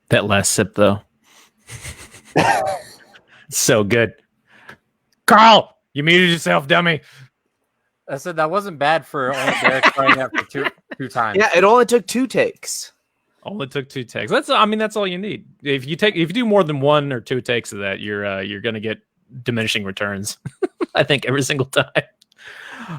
That last sip, though. So good. Carl, you muted yourself, dummy. I said that wasn't bad for only Derek trying that for two times. Yeah, it only took 2 takes. Only took 2 takes. That's all you need. If you do more than 1 or 2 takes of that, you're gonna get diminishing returns. I think every single time.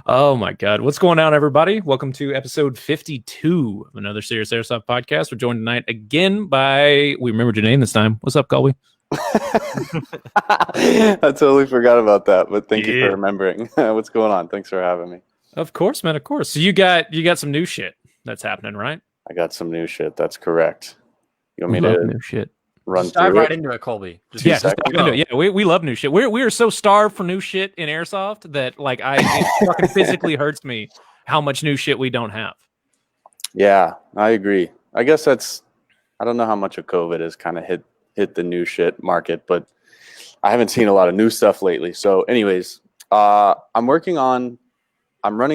Oh my God. What's going on, everybody? Welcome to episode 52 of another Serious Airsoft podcast. We're joined tonight again by, we remembered your name this time. What's up, Colby? I totally forgot about that, but thank you for remembering. What's going on? Thanks for having me. Of course, man. Of course. So you got some new shit that's happening, right? I got some new shit. That's correct. You want me love to new shit. Run Just through dive right it? into it, Colby. Just dive into it. Yeah, we love new shit. We are so starved for new shit in Airsoft that it fucking physically hurts me how much new shit we don't have. Yeah, I agree. I guess I don't know how much of COVID has kind of hit the new shit market, but I haven't seen a lot of new stuff lately. So anyways, I'm running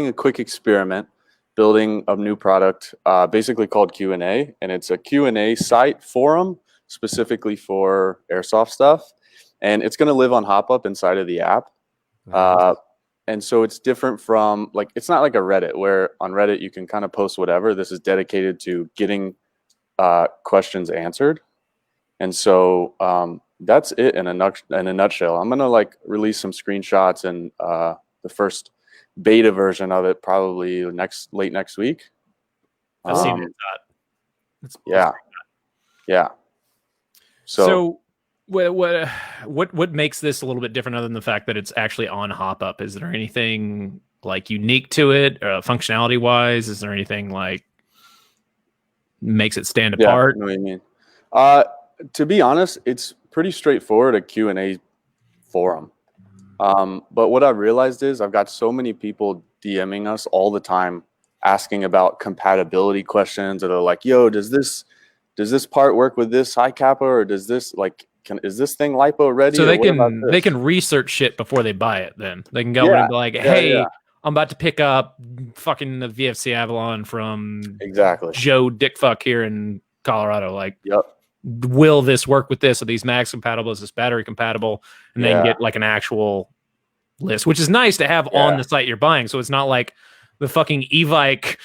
a quick experiment building a new product, basically called Q&A, and it's a Q&A site forum specifically for Airsoft stuff. And it's going to live on HopUp inside of the app. Nice. And so it's different from, like, it's not like a Reddit where on Reddit you can kind of post whatever. This is dedicated to getting questions answered. And so that's it in a nutshell. I'm going to release some screenshots and the first beta version of it probably late next week. I've seen it. Yeah. So what makes this a little bit different other than the fact that it's actually on HopUp? Is there anything unique to it, functionality wise? Is there anything makes it stand apart? I know what you mean. To be honest, it's pretty straightforward, a Q&A forum. But what I've realized is I've got so many people DMing us all the time asking about compatibility questions that are like, yo, does this part work with this high kappa, or does this is this thing lipo ready? So they can research shit before they buy it. Then they can go in and be like, hey, I'm about to pick up fucking the VFC Avalon from Joe Dickfuck here in Colorado. Will this work with this? Are these mags compatible? Is this battery compatible? And then get an actual list, which is nice to have on the site you're buying. So it's not like the fucking Evike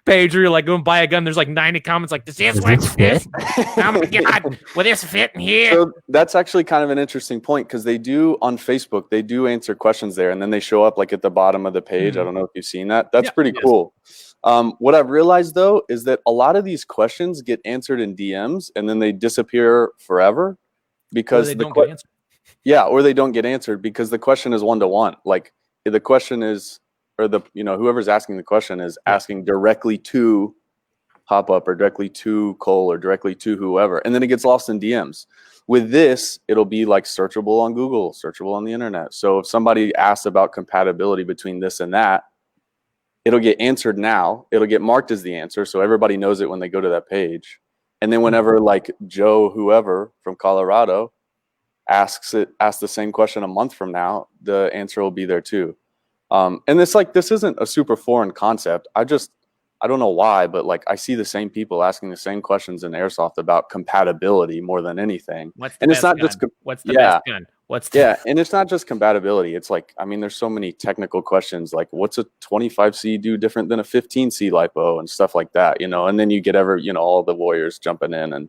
page where you're going to buy a gun. There's 90 comments does this work with this? Oh my God, will this fit in here? So that's actually kind of an interesting point, because they do on Facebook, they do answer questions there, and then they show up at the bottom of the page. Mm-hmm. I don't know if you've seen that. That's pretty cool. What I've realized though is that a lot of these questions get answered in DMs and then they disappear forever because or they don't get answered because the question is one-to-one. The question is, or whoever's asking the question is asking directly to HopUp or directly to Cole or directly to whoever, and then it gets lost in DMs. With this, it'll be searchable on Google, searchable on the internet. So if somebody asks about compatibility between this and that, it'll get answered now. It'll get marked as the answer, so everybody knows it when they go to that page. And then whenever Joe, whoever from Colorado, asks the same question a month from now, the answer will be there too. And it's this isn't a super foreign concept. I don't know why, but I see the same people asking the same questions in Airsoft about compatibility more than anything. What's the best gun? What's the best gun? And it's not just compatibility. It's there's so many technical questions, what's a 25C do different than a 15C lipo and stuff like that, and then you get all the warriors jumping in and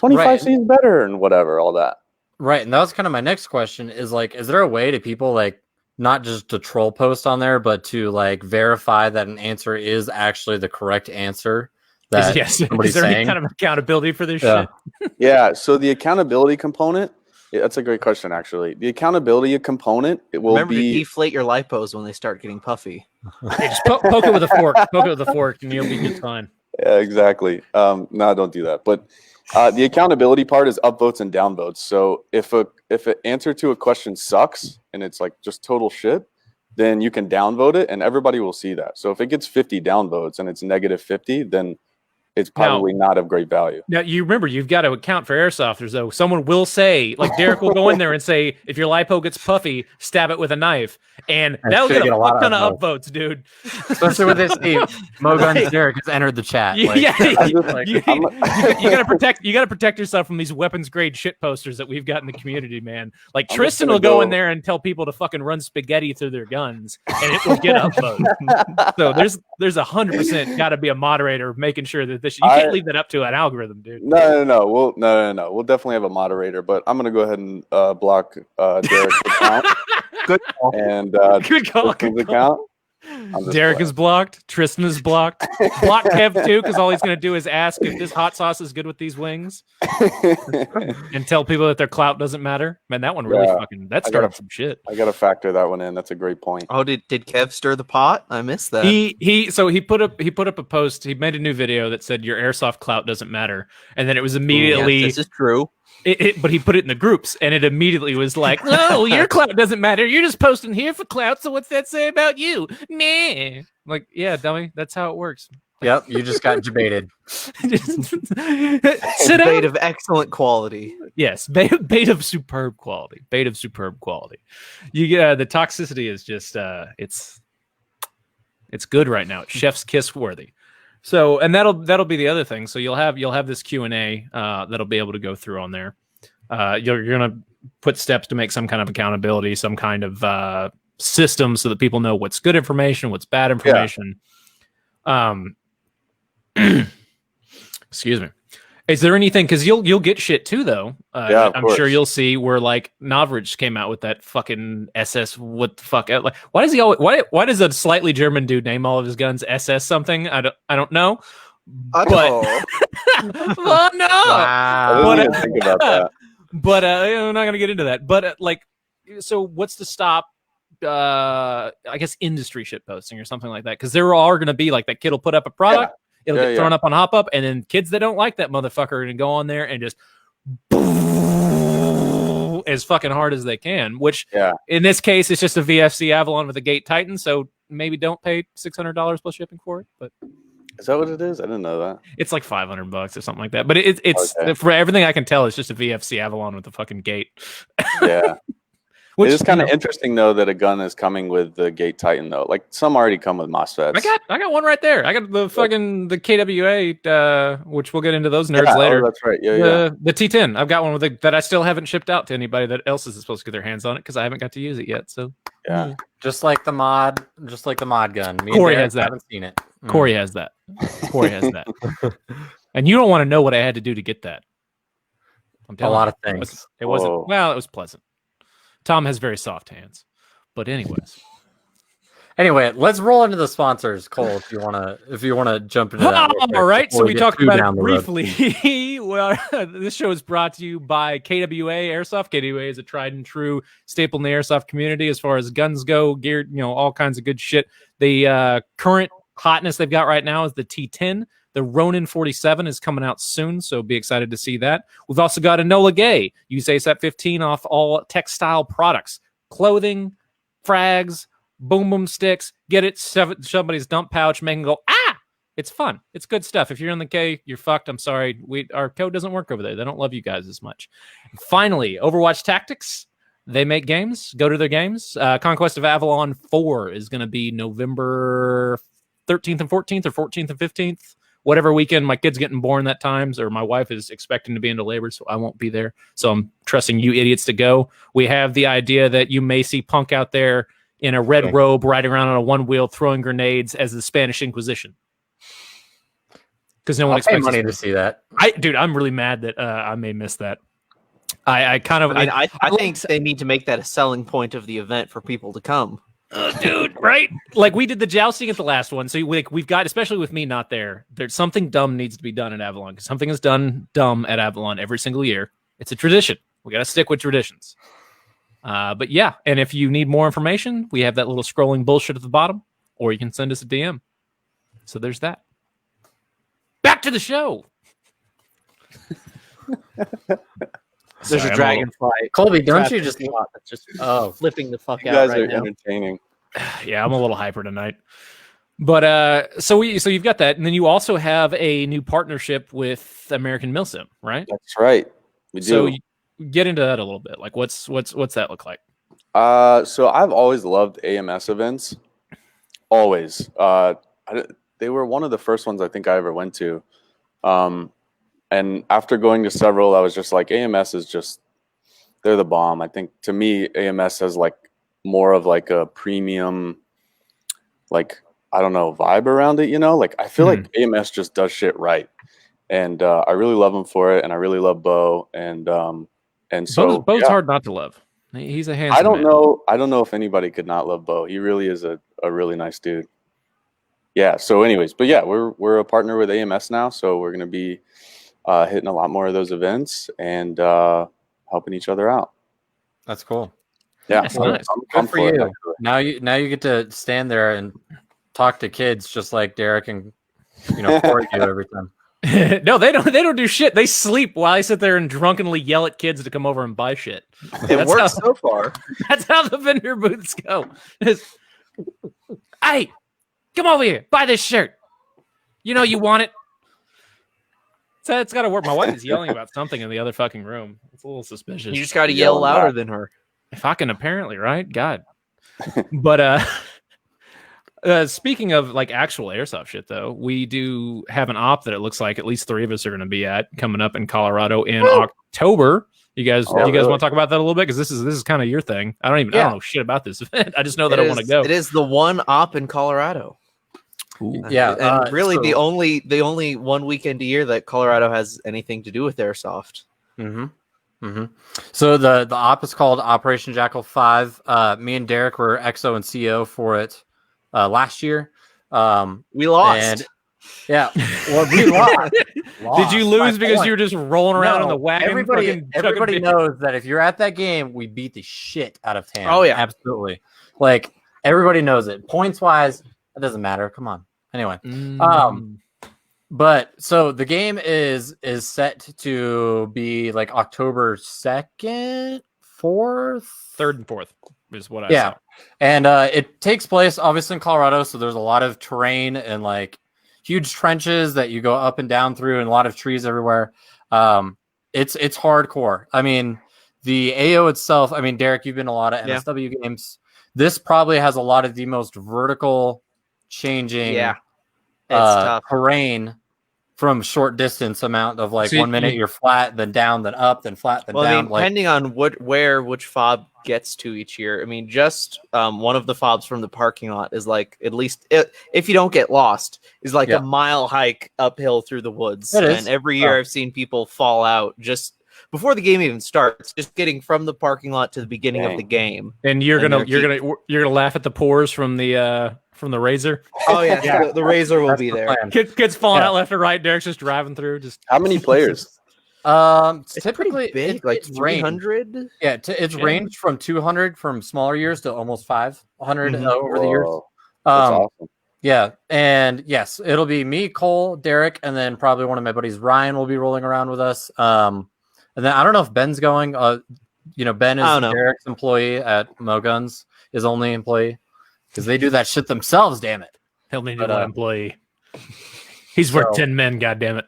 25C is better and whatever, all that. Right. And that was kind of my next question is is there a way to people not just to troll post on there, but to verify that an answer is actually the correct answer? Is there any kind of accountability for this shit? Yeah. So the accountability component, that's a great question, actually. The accountability componment, it will Remember to deflate your lipos when they start getting puffy. Hey, just poke it with a fork. Poke it with a fork, and you'll be just fine. Yeah, exactly. No, don't do that. But The accountability part is upvotes and downvotes. So if an answer to a question sucks and it's like just total shit, then you can downvote it and everybody will see that. So if it gets 50 downvotes and it's negative 50, then it's probably not of great value. Now, you remember, you've got to account for airsofters, though. Someone will say, like Derek will go in there and say, if your lipo gets puffy, stab it with a knife. And that'll get a fuck ton of upvotes, dude. Especially when they see Mogun's Derek has entered the chat. You gotta protect yourself from these weapons grade shit posters that we've got in the community, man. Like Tristan will go in there and tell people to fucking run spaghetti through their guns, and it will get upvotes. So there's 100% got to be a moderator making sure that you can't leave that up to an algorithm, dude. No. We'll definitely have a moderator, but I'm gonna go ahead and block Derek's account. Good call. And good call. Account. Derek is blocked. Tristan is blocked. Block Kev too, because all he's gonna do is ask if this hot sauce is good with these wings, and tell people that their clout doesn't matter. Man, that one really that started some shit. I gotta factor that one in. That's a great point. Oh, did Kev stir the pot? I missed that. He put up a post. He made a new video that said your airsoft clout doesn't matter, and then it was immediately this is true. But he put it in the groups, and it immediately was like, "No, your clout doesn't matter. You're just posting here for clout. So what's that say about you, man?" Like, yeah, dummy. That's how it works. Yep, you just got debated. Bait of excellent quality. Yes, bait of superb quality. Bait of superb quality. The toxicity is just it's good right now. It's chef's kiss worthy. So, and that'll be the other thing. So you'll have this Q&A that'll be able to go through on there. You're gonna put steps to make some kind of accountability, some kind of system so that people know what's good information, what's bad information. Excuse me. Is there anything? Because you'll get shit too, though. I'm sure you'll see where like Novrich came out with that fucking SS. What the fuck? Like, why does he always? Why does a slightly German dude name all of his guns SS something? I don't know. But oh no! Wow. I didn't think about that. But I'm not gonna get into that. But so what's to stop? I guess industry shit posting or something like that, because there are going to be like that kid will put up a product. It'll get thrown up on Hop Up, and then kids that don't like that motherfucker are going to go on there and just as fucking hard as they can, which in this case, it's just a VFC Avalon with a Gate Titan, so maybe don't pay $600 plus shipping for it. But is that what it is? I didn't know that. It's like $500 or something like that. But it's for everything I can tell, it's just a VFC Avalon with a fucking gate. Yeah. It is kind of interesting though that a gun is coming with the Gate Titan though. Like some already come with MOSFETs. I got one right there. I got the fucking the KWA, which we'll get into those nerds later. Oh, that's right. The T10. I've got one with that I still haven't shipped out to anybody that else is supposed to get their hands on it because I haven't got to use it yet. So just like the mod gun. Corey has that. Haven't seen it. Corey has that. Corey has that. And you don't want to know what I had to do to get that. I'm telling a lot of things. It wasn't. Well, it was pleasant. Tom has very soft hands, but anyway, let's roll into the sponsors, Cole. If you wanna jump into that. All right. So we talked about it briefly. Well, this show is brought to you by KWA Airsoft. KWA is a tried and true staple in the airsoft community as far as guns go, gear, all kinds of good shit. The current hotness they've got right now is the T10. The Ronin 47 is coming out soon, so be excited to see that. We've also got Enola Gay. Use ASAP 15 off all textile products, clothing, frags, boom boom sticks. Get it, shove it in somebody's dump pouch, make them go, ah! It's fun. It's good stuff. If you're in the K, you're fucked. I'm sorry. Our code doesn't work over there. They don't love you guys as much. Finally, Overwatch Tactics. They make games. Go to their games. Conquest of Avalon 4 is going to be November 13th and 14th or 14th and 15th. Whatever weekend my kid's getting born that time, or my wife is expecting to be into labor, so I won't be there. So I'm trusting you idiots to go. We have the idea that you may see Punk out there in a red robe riding around on a one wheel throwing grenades as the Spanish Inquisition. Because no one expects money to see that. Dude, I'm really mad that I may miss that. I think they need to make that a selling point of the event for people to come. Dude, right? Like we did the jousting at the last one, so we've got, especially with me not there. There's something dumb needs to be done at Avalon because something is done dumb at Avalon every single year. It's a tradition. We got to stick with traditions. But yeah, and if you need more information, we have that little scrolling bullshit at the bottom, or you can send us a DM. So there's that. Back to the show. There's a dragonfly. Colby, don't you just that's just flipping the fuck You out guys right are now. entertaining. Yeah, I'm a little hyper tonight. But so you've got that, and then you also have a new partnership with American Milsim, right? That's right. We do. So get into that a little bit. Like, what's that look like? So I've always loved AMS events. Always. They were one of the first ones I think I ever went to. And after going to several, I was just like, AMS is just, they're the bomb. I think to me, AMS has like more of like a premium, like, I don't know, vibe around it, you know? Like, I feel like AMS just does shit right. And I really love him for it. And I really love Bo. And so Bo's hard not to love. He's a handsome I don't man. I don't know if anybody could not love Bo. He really is a really nice dude. Yeah. So anyways, but yeah, we're a partner with AMS now. So we're going to be hitting a lot more of those events and helping each other out. That's cool. Yeah, That's nice. Good for you. Now you get to stand there and talk to kids just like Derek and Corey do every time. No, they don't do shit. They sleep while I sit there and drunkenly yell at kids to come over and buy shit. It works so far. That's how the vendor booths go. Hey, come over here, buy this shirt. You know you want it. So it's got to work. My wife is yelling about something in the other fucking room. It's a little suspicious. You just got to yell louder than her. Fucking apparently, right? God. But speaking of like actual airsoft shit, though, we do have an op that it looks like at least 3 of us are going to be at coming up in Colorado in October. You guys want to talk about that a little bit? Because this is kind of your thing. I don't know shit about this event. I just know that I want to go. It is the one op in Colorado. Ooh. Yeah, and really the only one weekend a year that Colorado has anything to do with airsoft. So the op is called Operation Jackal 5. Me and Derek were XO and CO for it last year. We lost. We lost. Did you lose because you were just rolling around on the wagon? Everybody knows that if you're at that game, we beat the shit out of TAM. Oh yeah, absolutely. Like everybody knows it. Points wise, it doesn't matter. Come on. Anyway, but so the game is set to be like October 2nd, 4th, 3rd, and 4th is what I saw. And it takes place obviously in Colorado, so there's a lot of terrain and like huge trenches that you go up and down through, and a lot of trees everywhere. It's hardcore. I mean, the AO itself. I mean, Derek, you've been to a lot of NSW games. This probably has a lot of the most vertical changing terrain from short distance amount of like 1 minute you're flat, then down, then up, then flat, then down. I mean, depending on which fob gets to each year. I mean, just one of the fobs from the parking lot is like, at least if you don't get lost, is like a mile hike uphill through the woods. And every year I've seen people fall out just before the game even starts, just getting from the parking lot to the beginning of the game. And you're gonna laugh at the pores from the razor. Oh yeah, the razor will be there. Kids falling out left or right. Derek's just driving through. Just how many players? It's typically big, like 300. Yeah, it's ranged from 200 from smaller years to almost 500 over the years. That's awesome. Yeah, and yes, it'll be me, Cole, Derek, and then probably one of my buddies, Ryan, will be rolling around with us. And then I don't know if Ben's going. Ben is Derek's employee at MoGuns, his only employee, because they do that shit themselves. Damn it, he'll need one employee. He's worth 10 men. God damn it.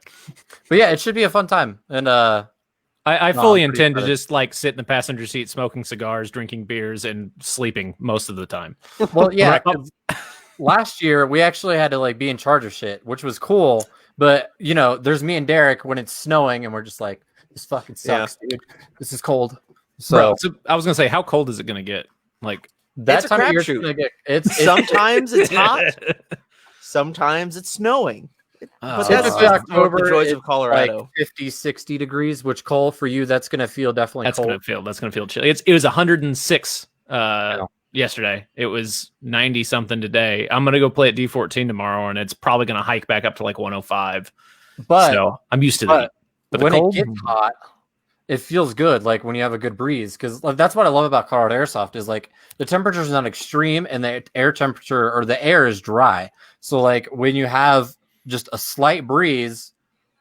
But yeah, it should be a fun time. And I fully intend to just like sit in the passenger seat, smoking cigars, drinking beers, and sleeping most of the time. Well, yeah. Last year we actually had to like be in charge of shit, which was cool. But there's me and Derek when it's snowing, and we're just like, this fucking sucks, dude. This is cold. So I was gonna say, how cold is it gonna get? Like that time of year, sometimes it's hot, sometimes it's snowing. But that's October, the joys of Colorado. Like 50, 60 degrees, which Cole, for you, that's gonna feel definitely cold. That's gonna feel chilly. It was 106 yesterday. It was 90 something today. I'm gonna go play at D14 tomorrow, and it's probably gonna hike back up to like 105. But so I'm used to that. But when it gets hot, it feels good, like when you have a good breeze. Because that's what I love about Colorado Airsoft is like the temperature is not extreme, and the air temperature or the air is dry. So like when you have just a slight breeze,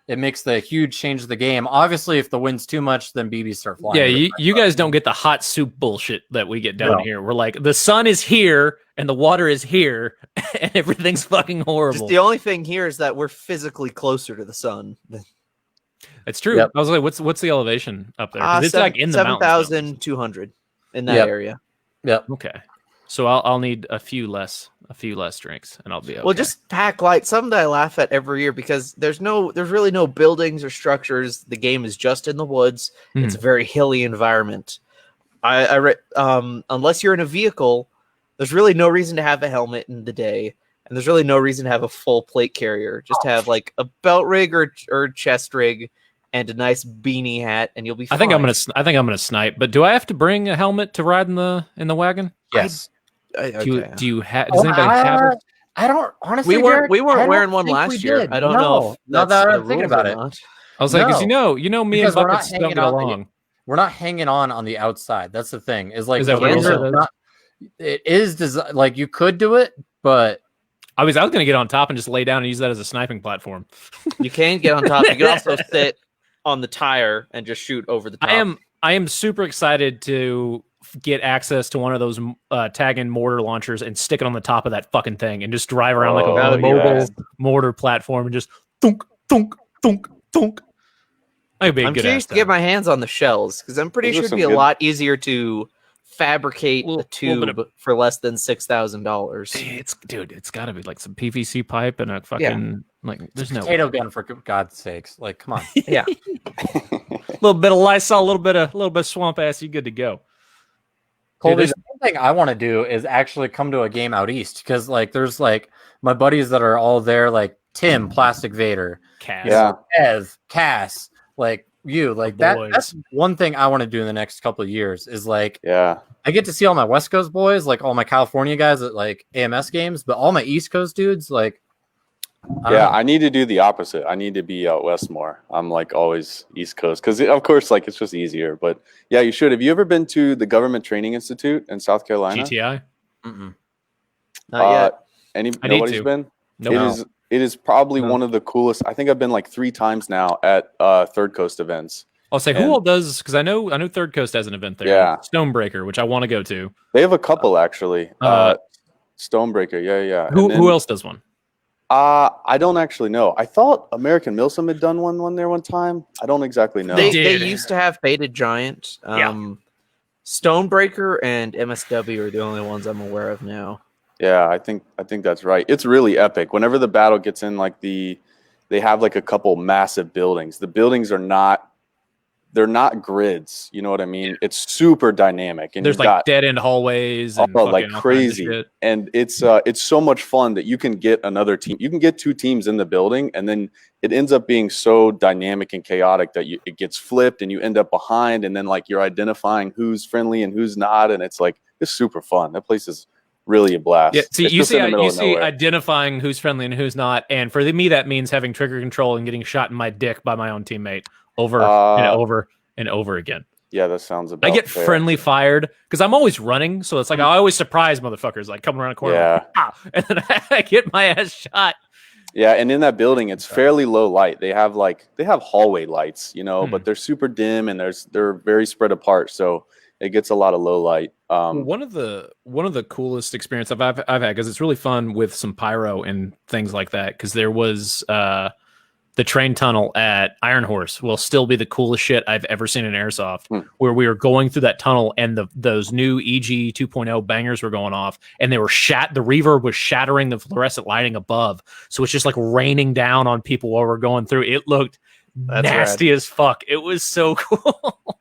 it makes the huge change of the game. Obviously, if the wind's too much, then BBs start flying. Yeah, you guys don't get the hot soup bullshit that we get down here. We're like, the sun is here and the water is here and everything's fucking horrible. Just the only thing here is that we're physically closer to the sun. It's true. I was like, what's the elevation up there? It's like in the 7,200 in that area. Yep. Okay. So I'll need a few less drinks and I'll be okay. Well, just pack light. Something that I laugh at every year because there's really no buildings or structures. The game is just in the woods. It's a very hilly environment. I read unless you're in a vehicle, there's really no reason to have a helmet in the day, and there's really no reason to have a full plate carrier. Just have like a belt rig or chest rig and a nice beanie hat, and you'll be fine. I think I'm gonna snipe. But do I have to bring a helmet to ride in the wagon? Yes. Do you have? Does anybody have it? I don't honestly. We weren't wearing one last year. I don't know. Now that I'm thinking about it, I was like, because you know me and Buckets don't get along. We're not hanging on the outside. That's the thing. Is like it is like you could do it, but I was gonna get on top and just lay down and use that as a sniping platform. You can get on top. You can also sit on the tire and just shoot over the top. I am super excited to get access to one of those tag-in mortar launchers and stick it on the top of that fucking thing and just drive around like a mobile mortar platform and just thunk, thunk, thunk, thunk. I'm curious to get my hands on the shells because I'm pretty sure it'd be a lot easier to fabricate a tube for less than $6,000. It's got to be like some PVC pipe and a fucking like. There's no potato gun for God's sakes. Like, come on. Yeah, a little bit of Lysol, a little bit of swamp ass. You good to go. Colby, the one thing I want to do is actually come to a game out east because like there's like my buddies that are all there, like Tim, Plastic Vader, Cass, Ev, Cass, like you, like that's one thing I want to do in the next couple of years is like I get to see all my West Coast boys, like all my California guys at like AMS games, but all my East Coast dudes, like I need to do the opposite. I need to be out west more. I'm like always East Coast because of course like it's just easier. But yeah, you should. Have you ever been to the Government Training Institute in South Carolina? GTI? Not yet. Nobody's been? No. It is probably one of the coolest. I think I've been like 3 times now at Third Coast events. I'll say who all does because I know Third Coast has an event there. Yeah, Stonebreaker, which I want to go to. They have a couple actually. Stonebreaker, yeah. Who else does one? I don't actually know. I thought American Milsim had done one there one time. I don't exactly know. They used to have Baited Giant. Stonebreaker and MSW are the only ones I'm aware of now. Yeah, I think that's right. It's really epic. Whenever the battle gets in, like they have like a couple massive buildings. The buildings they're not grids. You know what I mean? It's super dynamic, and there's like dead end hallways, and like crazy. And it's so much fun that you can get another team. You can get 2 teams in the building, and then it ends up being so dynamic and chaotic that it gets flipped, and you end up behind, and then like you're identifying who's friendly and who's not, and it's super fun. That place is really a blast. Yeah, see, you see identifying who's friendly and who's not, and for me that means having trigger control and getting shot in my dick by my own teammate over and over again. Yeah, that sounds about I get fair. friendly fired because I'm always running, so it's like I always surprise motherfuckers like coming around a corner, and then I get my ass shot. Yeah, and in that building, it's fairly low light. They have hallway lights, but they're super dim and they're very spread apart, so it gets a lot of low light. One of the coolest experiences I've had because it's really fun with some pyro and things like that. Because there was the train tunnel at Iron Horse will still be the coolest shit I've ever seen in Airsoft. Where we were going through that tunnel and those new EG 2.0 bangers were going off, and they were the reverb was shattering the fluorescent lighting above, so it's just like raining down on people while we're going through. It looked nasty as fuck. It was so cool.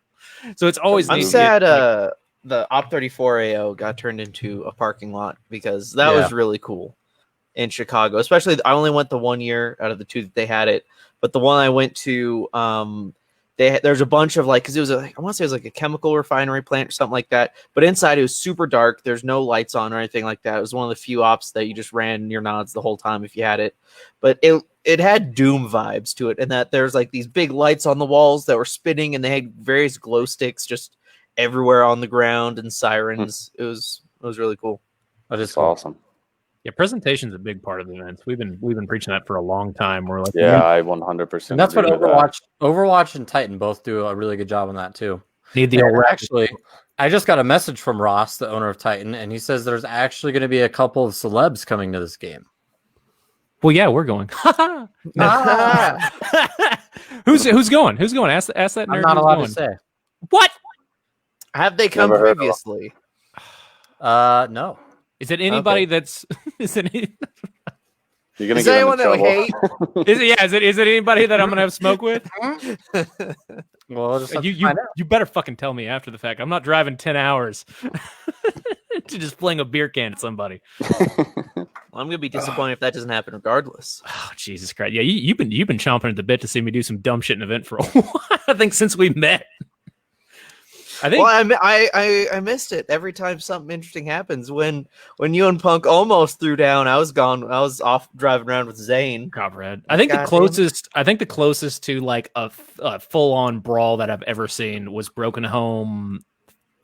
So it's always. I'm sad the Op 34 AO got turned into a parking lot because that was really cool in Chicago. Especially, I only went the 1 year out of the 2 that they had it, but the one I went to, there's a bunch of because it was I want to say it was like a chemical refinery plant or something like that. But inside it was super dark. There's no lights on or anything like that. It was one of the few ops that you just ran your nods the whole time if you had it. But it had Doom vibes to it, and that there's like these big lights on the walls that were spinning, and they had various glow sticks just everywhere on the ground and sirens. It was really cool. That is awesome. Yeah, presentation's a big part of the events. We've been preaching that for a long time. We're like, I 100%. And that's what Overwatch and Titan both do a really good job on that too. Need the actually, I just got a message from Ross, the owner of Titan, and he says there's actually going to be a couple of celebs coming to this game. Well, yeah, we're going. Who's going? Who's going? Ask that nerd. I'm not allowed to say. What? Have they come previously? No. Is it anybody that's? Is it? You're gonna is get anyone that we hate? Is it anybody that I'm gonna have smoke with? Well, you better fucking tell me after the fact. I'm not driving 10 hours to just fling a beer can at somebody. Well, I'm gonna be disappointed if that doesn't happen, regardless. Oh, Jesus Christ! Yeah, you've been chomping at the bit to see me do some dumb shit in an event for a while. I think since we met. Well, I missed it every time something interesting happens. When you and Punk almost threw down, I was gone. I was off driving around with Zane. Copperhead. I think the closest to like a full on brawl that I've ever seen was Broken Home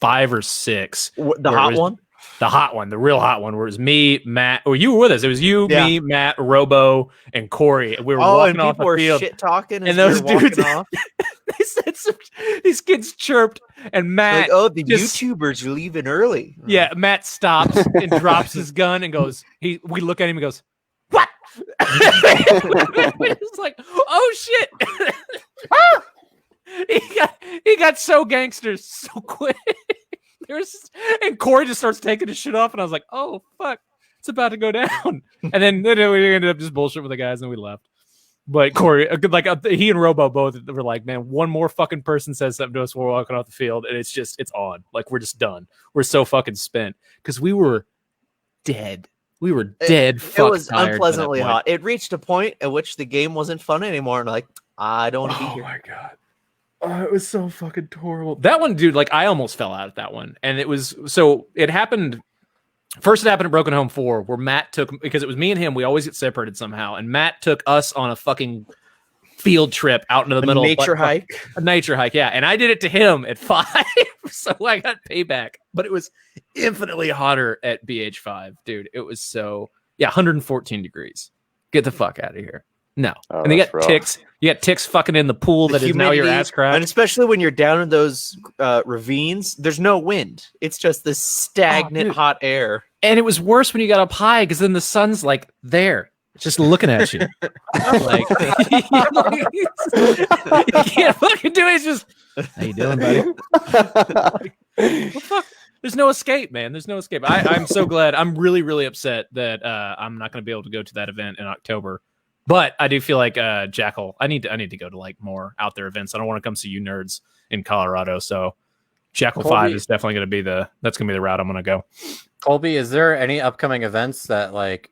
5 or 6. The hot one. The hot one, the real hot one, where it was me, Matt, or you were with us. It was you, me, Matt, Robo, and Corey. We were walking off the field. Shit talking, and those dudes, they said these kids chirped, and Matt. Like, the YouTubers are leaving early. Yeah, Matt stops and drops his gun and goes. We look at him and goes, "What?" It's like, oh shit! he got so gangster so quick. And Corey just starts taking his shit off, and I was like, "Oh fuck, it's about to go down." And then we ended up just bullshit with the guys, and we left. But Corey, he and Robo both were like, "Man, one more fucking person says something to us while we're walking off the field, and it's on. Like we're just done. We're so fucking spent because we were dead. We were dead. It was unpleasantly hot. It reached a point at which the game wasn't fun anymore, and like, I don't want to be here. Oh my god. Oh, it was so fucking horrible. That one, dude, like I almost fell out at that one. And it happened. First, it happened at Broken Home 4, where Matt took, because it was me and him, we always get separated somehow. And Matt took us on a fucking field trip out into the middle. A nature hike. Yeah. And I did it to him at 5. So I got payback. But it was infinitely hotter at BH5, dude. It was 114 degrees. Get the fuck out of here. No. And you got ticks. You got ticks fucking in the pool that is now your ass crack. And especially when you're down in those ravines, there's no wind. It's just this stagnant hot air. And it was worse when you got up high because then the sun's like there, just looking at you. Like you can't fucking do it. It's just, how you doing, buddy? Well, fuck. There's no escape, man. There's no escape. I'm so glad. I'm really, really upset that I'm not going to be able to go to that event in October. But I do feel like Jackal. I need to go to like more out there events. I don't want to come see you nerds in Colorado. So Jackal 5 is definitely going to be the route I'm going to go. Colby, is there any upcoming events that like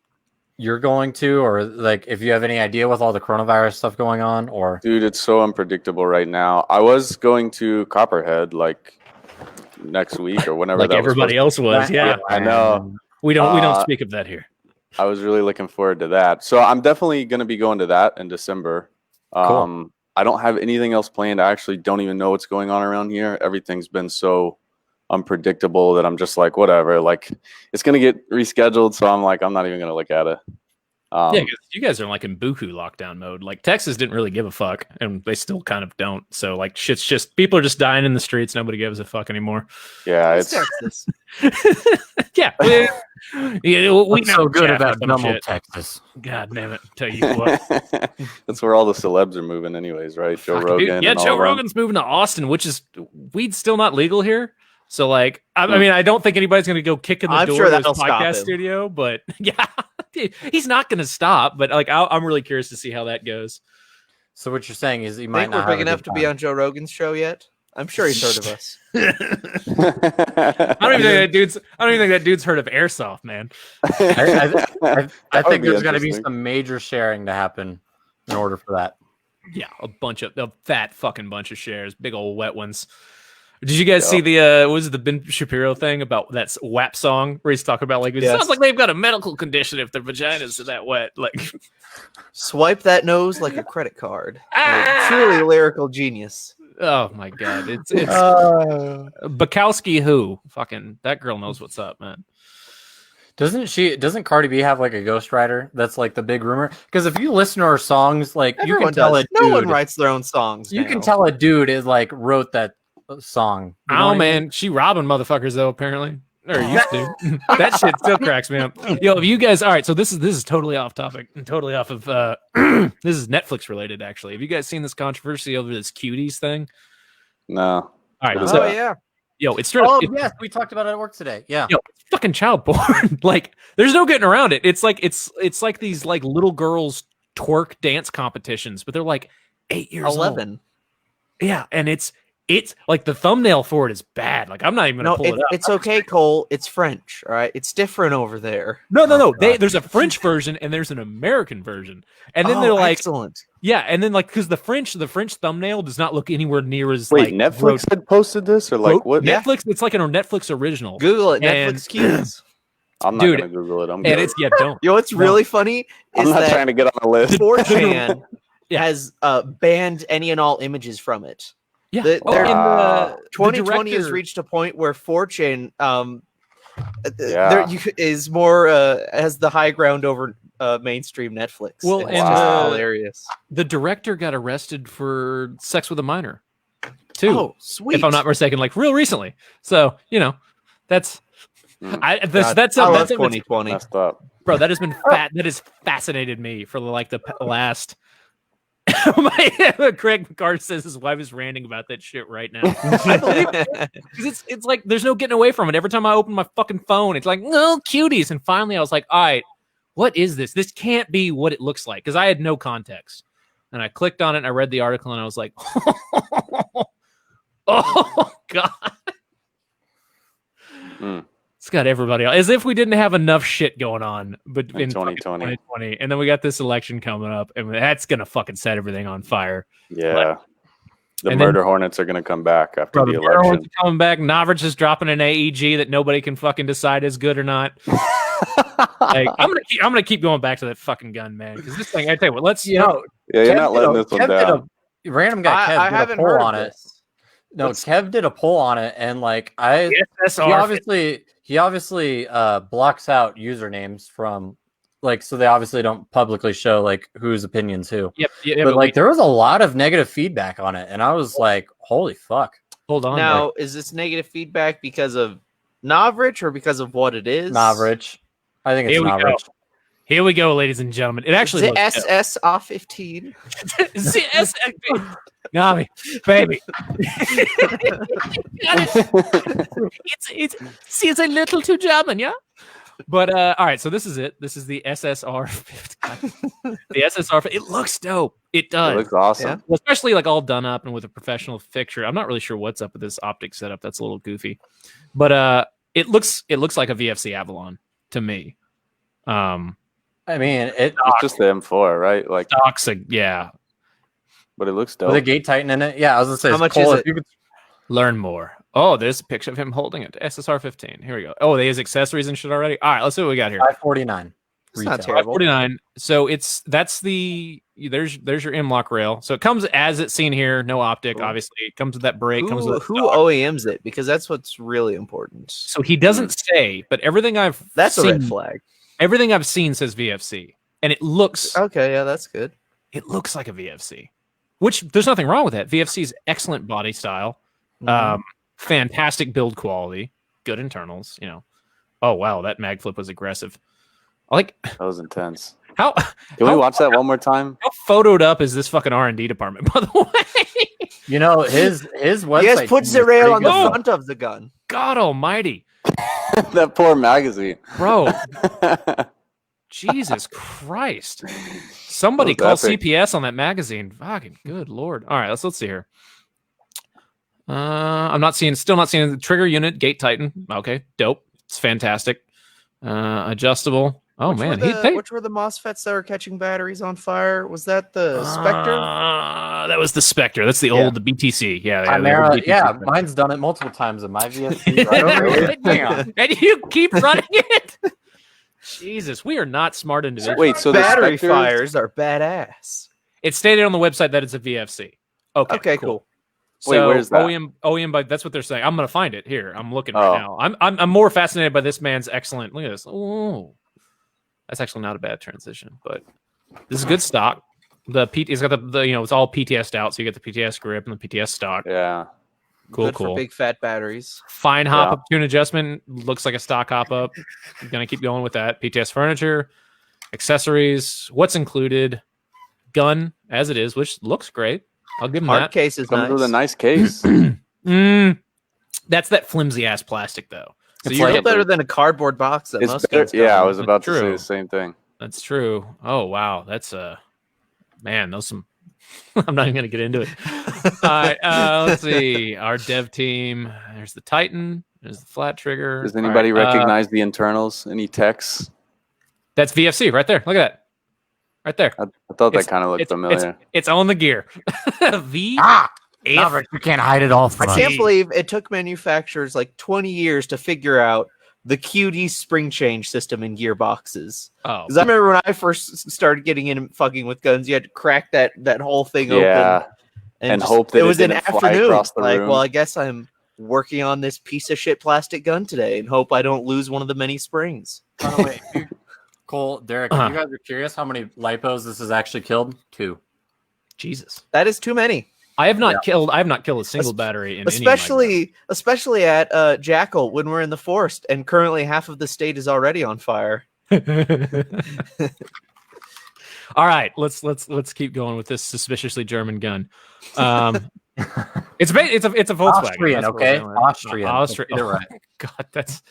you're going to, or like if you have any idea with all the coronavirus stuff going on? Or dude, it's so unpredictable right now. I was going to Copperhead like next week or whenever. Like that everybody else was. Yeah, I know. We don't speak of that here. I was really looking forward to that. So I'm definitely going to be going to that in December. Cool. I don't have anything else planned. I actually don't even know what's going on around here. Everything's been so unpredictable that I'm just like, whatever. Like, it's going to get rescheduled. So I'm like, I'm not even going to look at it. Yeah, you guys are like in buku lockdown mode. Like Texas didn't really give a fuck, and they still kind of don't. So like, shit's just people are just dying in the streets. Nobody gives a fuck anymore. Yeah, it's Texas. Yeah, we know so good about normal Texas. God damn it! Tell you what, that's where all the celebs are moving, anyways, right? Joe Rogan. Yeah, Joe Rogan's moving to Austin, which is weed's still not legal here. So like, I mean, I don't think anybody's going to go kick in the door of his podcast studio, but yeah, he's not going to stop. But like, I'm really curious to see how that goes. So what you're saying is, he might not we're big enough to be on Joe Rogan's show yet. I'm sure he's heard of us. I don't even think that dude's heard of Airsoft, man. I think there's going to be some major sharing to happen in order for that. Yeah, a fat fucking bunch of shares, big old wet ones. Did you guys see the what was it, the Ben Shapiro thing about that WAP song where he's talking about like it sounds like they've got a medical condition if their vaginas are that wet? Like swipe that nose like a credit card. Like, truly lyrical genius. Oh my god, it's Bukowski who fucking that girl knows what's up, man. Doesn't Cardi B have like a ghostwriter? That's like the big rumor. Because if you listen to her songs, like Everyone you can tell does. a dude, No one writes their own songs. You can tell a dude is like wrote that song. You know man, she robbing motherfuckers though, apparently. Or used to. That shit still cracks me up. Yo, if you guys, all right, so this is totally off topic and totally off of this is Netflix related actually. Have you guys seen this controversy over this cuties thing? No. All right. So, yeah. Yo, it's straight. Oh yes, we talked about it at work today. Yeah. Yo, it's fucking child porn. Like, there's no getting around it. It's like like these like little girls twerk dance competitions, but they're like 8 years 11. old. Yeah, and it's like the thumbnail for it is bad. Like I'm not even gonna pull it up. It's okay, Cole. It's French, all right. It's different over there. No. There's a French version and there's an American version, and then they're like, excellent. Yeah, and then like because the French thumbnail does not look anywhere near as wait. Netflix had posted this or like what? Netflix. It's like a Netflix original. Google it. Netflix cuties. I'm not gonna Google it. I'm good. And it's don't. Yo, what's really funny I'm is not that trying to get on the list. 4chan has banned any and all images from it. Yeah, 2020 has reached a point where 4chan is more has the high ground over mainstream Netflix. Well, and it's just hilarious. The director got arrested for sex with a minor, too. Oh, sweet! If I'm not mistaken, like real recently. So that's that's 2020. Messed up. Bro, that has been that has fascinated me for like the last. Craig McCart says his wife is ranting about that shit right now. I believe it. Because it's like there's no getting away from it. Every time I open my fucking phone, it's like, no, cuties. And finally I was like, all right, what is this? This can't be what it looks like. Because I had no context. And I clicked on it and I read the article and I was like, oh God. It's got everybody else. As if we didn't have enough shit going on but in 2020. And then we got this election coming up, and that's gonna fucking set everything on fire. Yeah. The murder hornets are gonna come back after the election. Hornets are coming back. Navrich is dropping an AEG that nobody can fucking decide is good or not. Like, I'm gonna keep going back to that fucking gun, man. Because this thing, I tell you what, you're not letting this one down. Random guy Kev did a poll on it. No, Kev did a poll on it, and like he obviously blocks out usernames from like, so they obviously don't publicly show like whose opinions who. Yep. But like there was a lot of negative feedback on it, and I was like, holy fuck. Hold on. Now, is this negative feedback because of Navrich or because of what it is? Navrich. I think it's Navrich. Here we go, ladies and gentlemen. It actually the SSR15. Nami, baby. it's a little too German, yeah? But all right, so this is it. This is the SSR 15. The SSR. It looks dope. It does. It looks awesome. Yeah. Well, especially like all done up and with a professional fixture. I'm not really sure what's up with this optic setup. That's a little goofy. But it looks like a VFC Avalon to me. I mean, it's just the M4, right? Like toxic, yeah. But it looks dope. With a gate titan in it. Yeah, I was gonna say, how much is it? You could learn more. Oh, there's a picture of him holding it. SSR 15. Here we go. Oh, they has accessories and shit already. All right, let's see what we got here. 549. It's not terrible. 549. So there's your M-lock rail. So it comes as it's seen here, no optic. Obviously, it comes with that brake. Who stock. OEMs it? Because that's what's really important. So he doesn't say, but everything that's a red flag. Everything I've seen says VFC, and it looks okay. Yeah, that's good. It looks like a VFC, which there's nothing wrong with that. VFC's excellent body style, fantastic build quality, good internals. Oh wow, that mag flip was aggressive. That was intense. Can we watch that one more time? How photoed up is this fucking R&D department, by the way? His website. He has put the rail on the front of the gun. God almighty. That poor magazine. Bro. Jesus Christ. Somebody call CPS on that magazine. Fucking good Lord. All right, let's see here. Still not seeing the trigger unit, gate titan. Okay, dope. It's fantastic. Adjustable. Oh, man. Which were the MOSFETs that were catching batteries on fire? Was that the Spectre? That was the Spectre. That's the old BTC. Yeah, BTC mine's done it multiple times in my VSC. Right over here. Hang on. And you keep running it? Jesus, we are not smart individuals. Wait, so battery fires are badass. It stated on the website that it's a VFC. Okay, cool. So where's that? OEM, but that's what they're saying. I'm gonna find it here. I'm looking right now. I'm more fascinated by this man's excellent. Look at this. Oh, that's actually not a bad transition, but this is good stock. The it's got the it's all PTS'd out, so you get the PTS grip and the PTS stock. Yeah, cool. For big fat batteries. Fine hop up tune adjustment, looks like a stock hop up. I'm gonna keep going with that. PTS furniture, accessories. What's included? Gun as it is, which looks great. I'll give him Hard that. case is comes nice. with a nice case. That's that flimsy ass plastic though. So it's like better than a cardboard box that most guns come I in. was about to say the same thing. That's true. Oh wow, that's man, those some. I'm not even gonna get into it. All right, let's see. Our dev team. There's the Titan. There's the flat trigger. Does anybody recognize the internals? Any techs? That's VFC right there. Look at that. Right there. I thought that kind of looked familiar. It's on the gear. V. You can't hide it all from us. I can't believe it took manufacturers like 20 years to figure out the QD spring change system in gearboxes. Oh, because I remember when I first started getting in and fucking with guns, you had to crack that whole thing open and hope that it was an didn't fly afternoon. across the Like, room. well, I guess I'm working on this piece of shit plastic gun today and hope I don't lose one of the many springs. By the way, Cole, Derek, you guys are curious how many lipos this has actually killed? 2. Jesus, that is too many. I have not killed a single battery in especially at Jackal when we're in the forest and currently half of the state is already on fire. All right, let's keep going with this suspiciously German gun. It's a Volkswagen. Austrian, okay? Austrian. Oh, right. God, that's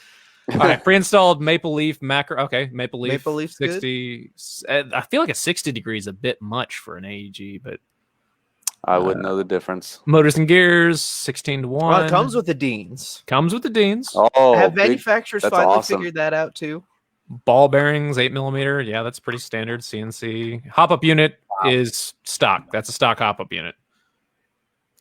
all right. Pre-installed Maple Leaf macro. Okay, Maple Leaf 60. Good. I feel like a 60 degree is a bit much for an AEG, but I wouldn't know the difference. Motors and gears 16-1. Well, it comes with the Deans. Oh, have manufacturers finally figured that out too? Ball bearings 8mm. Yeah, that's pretty standard. CNC hop-up unit is stock. That's a stock hop-up unit.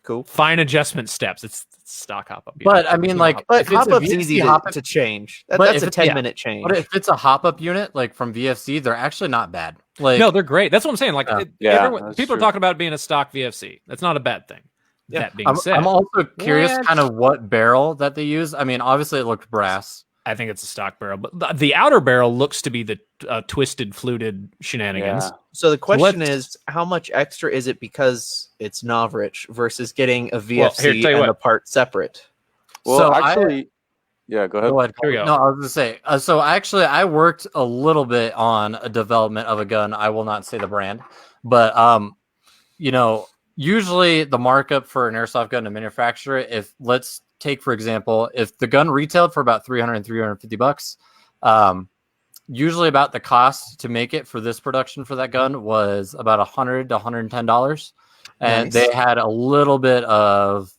Cool. Fine adjustment steps. It's stock hop-up unit. But I mean, like, but hop-up's easy to change. That's a 10-minute change. But if it's a hop-up unit, like from VFC, they're actually not bad. Like, no, they're great. That's what I'm saying. Like, people are talking about it being a stock VFC. That's not a bad thing. Yeah. That being said, I'm also curious kind of what barrel that they use. I mean, obviously it looked brass. I think it's a stock barrel, but the outer barrel looks to be the twisted, fluted shenanigans. Yeah. So the question is, how much extra is it because it's Novrich versus getting a VFC and a part separate? Well, so actually, go ahead. Here we go. No, I was going to say, so actually I worked a little bit on a development of a gun. I will not say the brand, but, usually the markup for an airsoft gun to manufacture it, if let's take, for example, if the gun retailed for about $300-350, usually about the cost to make it for this production for that gun was about $100 to $110. And they had a little bit of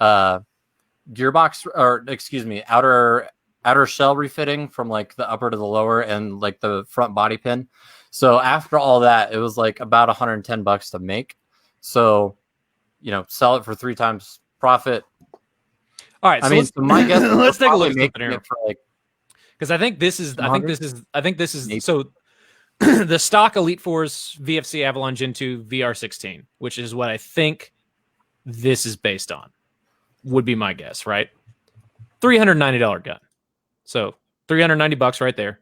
gearbox, or excuse me, outer shell refitting from like the upper to the lower and like the front body pin. So after all that, it was like about $110 to make. So, sell it for 3 times profit. All right. I mean, so my guess let's take a look at it for like, because I think this is so the stock Elite Force VFC Avalon Gen 2 VR16, which is what I think this is based on, would be my guess, right? $390 gun. So $390 right there.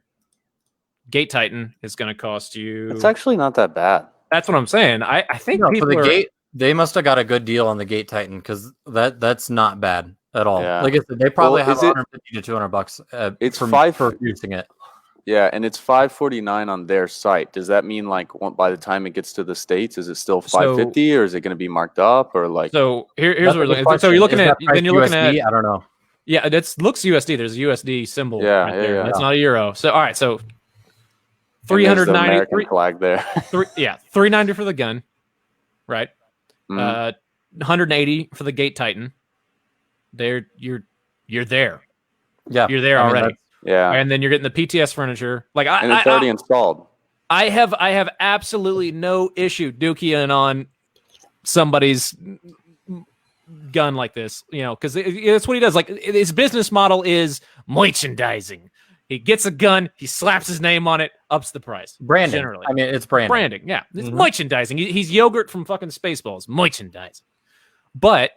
Gate Titan is going to cost you. It's actually not that bad. That's what I'm saying. I think people for the are... Gate, they must have got a good deal on the Gate Titan because that's not bad at all. Yeah. Like I said, they probably have $150 to $200. It's for using it. Yeah, and it's $549 on their site. Does that mean like by the time it gets to the States, is it still $550 or is it going to be marked up or like? So here's what we're looking at. So you're looking at, then you're looking USD? at. I don't know. Yeah, it looks USD. There's a USD symbol. Yeah, right there. yeah. That's not a euro. So all right, so $390 $390 flag there. $390 for the gun, right? $180 for the Gate Titan. There, you're there. Yeah, you're there already. Yeah, and then you're getting the PTS furniture. Like and it's already installed. I have absolutely no issue dookie on somebody's gun like this, because that's what he does. Like his business model is merchandising. He gets a gun, he slaps his name on it, ups the price. Branding. Generally, I mean, it's branding. Branding, yeah. It's merchandising. He's yogurt from fucking Spaceballs. Merchandising. But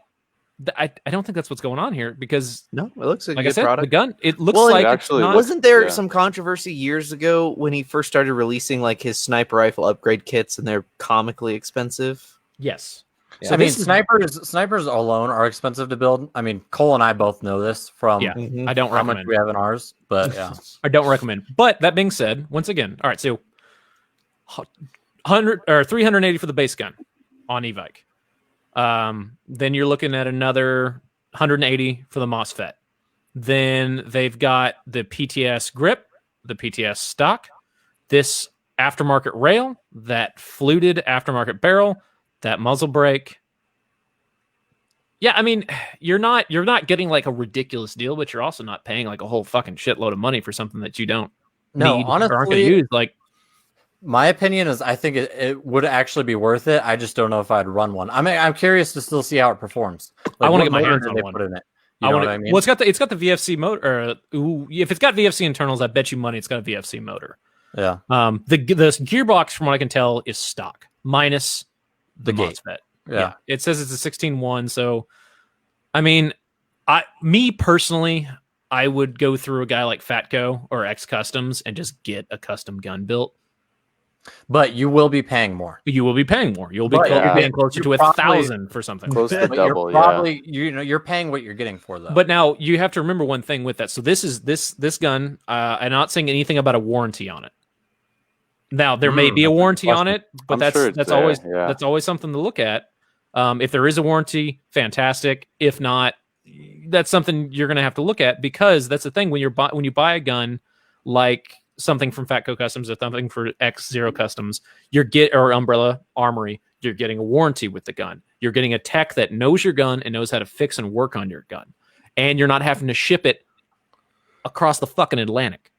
I don't think that's what's going on here because no, it looks like a I good said, product. the gun. It looks like actually not, wasn't there some controversy years ago when he first started releasing like his sniper rifle upgrade kits and they're comically expensive? Yes. So I mean, snipers alone are expensive to build. I mean, Cole and I both know this from I don't how recommend much we have in ours, but yeah, I don't recommend. But that being said, once again, all right, so 100 or 380 for the base gun on e-bike. Then you're looking at another 180 for the MOSFET. Then they've got the PTS grip, the PTS stock, this aftermarket rail, that fluted aftermarket barrel, that muzzle brake. Yeah, I mean, you're not getting like a ridiculous deal, but you're also not paying like a whole fucking shitload of money for something that you don't need honestly, or aren't going to use. Like, my opinion is, I think it would actually be worth it. I just don't know if I'd run one. I mean, I'm curious to still see how it performs. Like, I want to get my hands on one. Put in it? Well, it's got the VFC motor. If it's got VFC internals, I bet you money it's got a VFC motor. Yeah. The gearbox, from what I can tell, is stock minus the MOSFET. Yeah. It says it's a 16.1. So, I mean, me personally, I would go through a guy like Fatco or X Customs and just get a custom gun built. But you will be paying more. You will be paying more. You'll be paying closer to 1,000 for something. Close to double. You're paying what you're getting for though. But now you have to remember one thing with that. So this is this gun. I'm not saying anything about a warranty on it. Now there may be a warranty on it, but that's always something to look at. If there is a warranty, fantastic. If not, that's something you're going to have to look at, because that's the thing when you buy a gun like something from Fatco Customs or something for X0 Customs, or Umbrella Armory, you're getting a warranty with the gun. You're getting a tech that knows your gun and knows how to fix and work on your gun, and you're not having to ship it across the fucking Atlantic.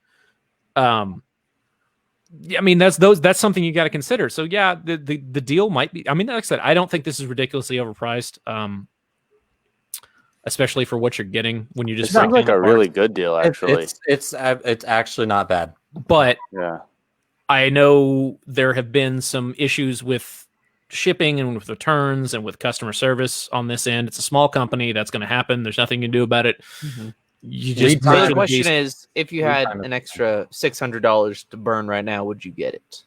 I mean, that's something you got to consider. So yeah, the deal might be. I mean, like I said, I don't think this is ridiculously overpriced, especially for what you're getting when you just. It sounds like a really good deal, actually. It's actually not bad. But yeah, I know there have been some issues with shipping and with returns and with customer service on this end. It's a small company. That's going to happen. There's nothing you can do about it. Mm-hmm. You just the question is, if you had an extra $600 to burn right now, would you get it?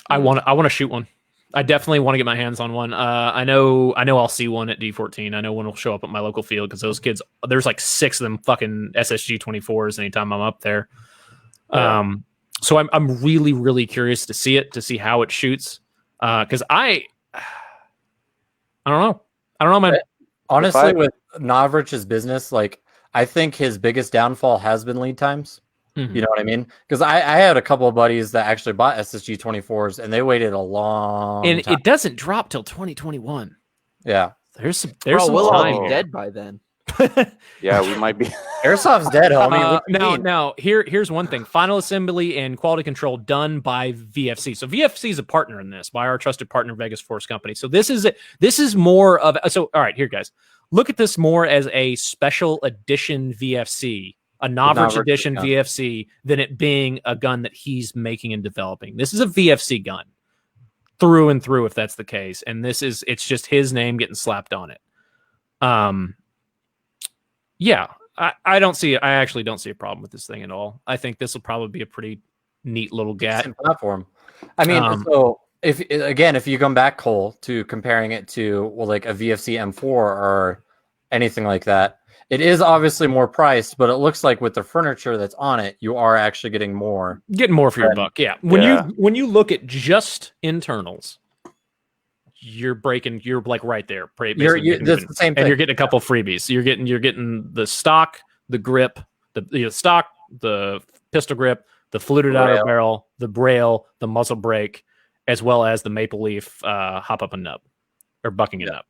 I want to shoot one. I definitely want to get my hands on one. I know I'll see one at D14. I know one will show up at my local field, because those kids, there's like 6 of them fucking SSG 24s anytime I'm up there. Yeah. So I'm really, really curious to see how it shoots. Because I don't know, man. Honestly, with Novrich's business, like, I think his biggest downfall has been lead times. Mm-hmm. You know what I mean? Because I had a couple of buddies that actually bought SSG 24s, and they waited a long time. It doesn't drop till 2021. Yeah. There's some we'll time. all be dead by then. Yeah, we might be. Airsoft's dead, homie. Now, here's one thing: final assembly and quality control done by VFC. So VFC is a partner in this, by our trusted partner, Vegas Force Company. So this is more of all right. Here, guys, look at this more as a special edition VFC, a Novrich edition VFC, than it being a gun that he's making and developing. This is a VFC gun through and through, if that's the case, and it's just his name getting slapped on it. Yeah, I actually don't see a problem with this thing at all. I think this will probably be a pretty neat little platform. I mean, so if you come back, Cole, to comparing it to like a VFC M4 or anything like that, it is obviously more priced, but it looks like with the furniture that's on it, you are actually getting more for your buck. Yeah. When you look at just internals, you're like right there. That's the same thing. And you're getting a couple freebies. You're getting the stock, the grip, the stock, the pistol grip, the fluted outer barrel, the braille, the muzzle brake, as well as the maple leaf hop up and nub, or bucking it up.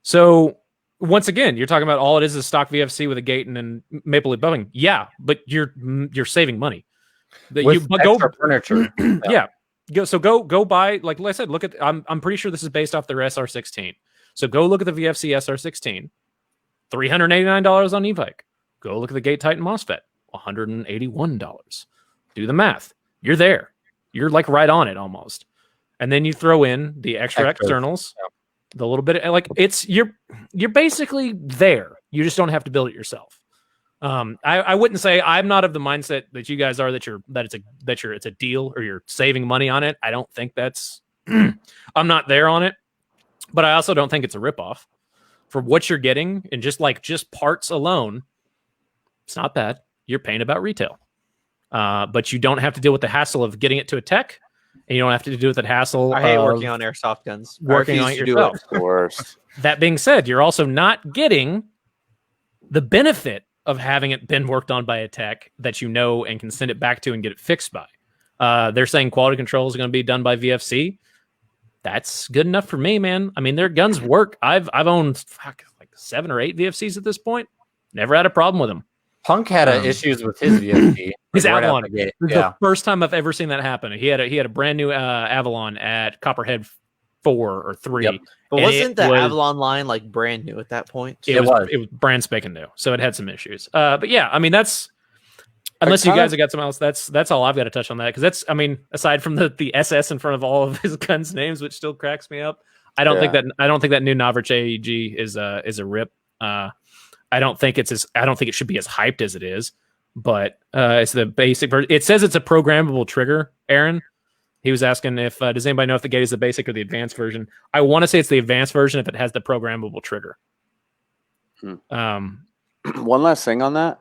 So once again, you're talking about all it is a stock VFC with a gate and then maple leaf bucking. Yeah, but you're saving money. Furniture. Yeah. Go buy, like I said, look at, I'm pretty sure this is based off their SR16. So go look at the VFC SR16, $389 on e-bike. Go look at the Gate Titan MOSFET, $181. Do the math. You're there. You're like right on it almost. And then you throw in the extra externals, The little bit like you're basically there. You just don't have to build it yourself. I wouldn't say I'm not of the mindset that you guys are that it's a deal or you're saving money on it. I don't think that's I'm not there on it, but I also don't think it's a ripoff for what you're getting and just parts alone. It's not bad. You're paying about retail, but you don't have to deal with the hassle of getting it to a tech. And you don't have to do with the hassle. I hate working on airsoft guns. Working on it yourself. It's the worst. That being said, you're also not getting the benefit of having it been worked on by a tech that you know and can send it back to and get it fixed by. They're saying quality control is going to be done by VFC. That's good enough for me, man. I mean, their guns work. I've owned like 7 or 8 VFCs at this point. Never had a problem with them. Punk had issues with his VFC. His Avalon. The first time I've ever seen that happen. He had a brand new Avalon at Copperhead 4 or 3. Yep. But wasn't the Avalon line like brand new at that point? It was brand spanking new, so it had some issues. But yeah, I mean that's unless you guys have got something else. That's all I've got to touch on that because that's aside from the SS in front of all of his guns' names, which still cracks me up. I don't think that new Navrich AEG is a rip. I don't think it should be as hyped as it is, but it's the basic version. It says it's a programmable trigger, Aaron. He was asking if does anybody know if the Gate is the basic or the advanced version? I want to say it's the advanced version if it has the programmable trigger. One last thing on that.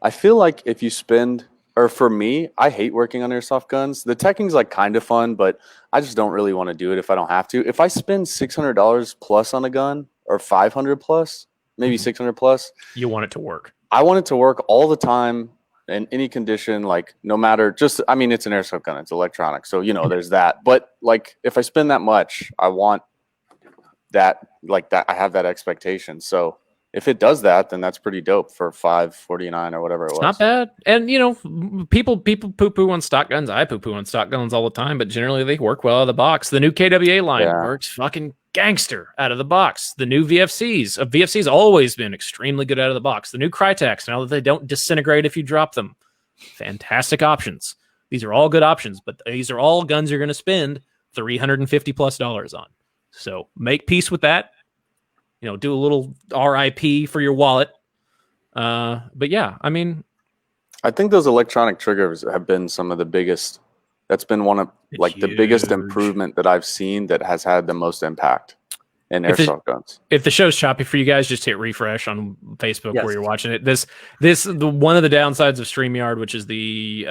I feel like if you spend, or for me, I hate working on airsoft guns. The teching's like kind of fun, but I just don't really want to do it if I don't have to. If I spend $600 plus on a gun or $500 plus, maybe $600 plus, you want it to work. I want it to work all the time in any condition, like no matter it's an airsoft gun, it's electronic. So, there's that. But like, if I spend that much, I want that, I have that expectation. So if it does that, then that's pretty dope for $549 or whatever it was. Not bad. And, people poo-poo on stock guns. I poo-poo on stock guns all the time, but generally they work well out of the box. The new KWA line works fucking gangster out of the box. The new VFC's always been extremely good out of the box. The new Crytex, now that they don't disintegrate if you drop them, fantastic options. These are all good options, but these are all guns you're going to spend $350+ on. So make peace with that. Do a little RIP for your wallet. But yeah, I mean, I think those electronic triggers have been some of the biggest. That's been one of the biggest improvement that I've seen that has had the most impact in airsoft guns. If the show's choppy for you guys, just hit refresh on Facebook where you're watching it. The one of the downsides of StreamYard, which is the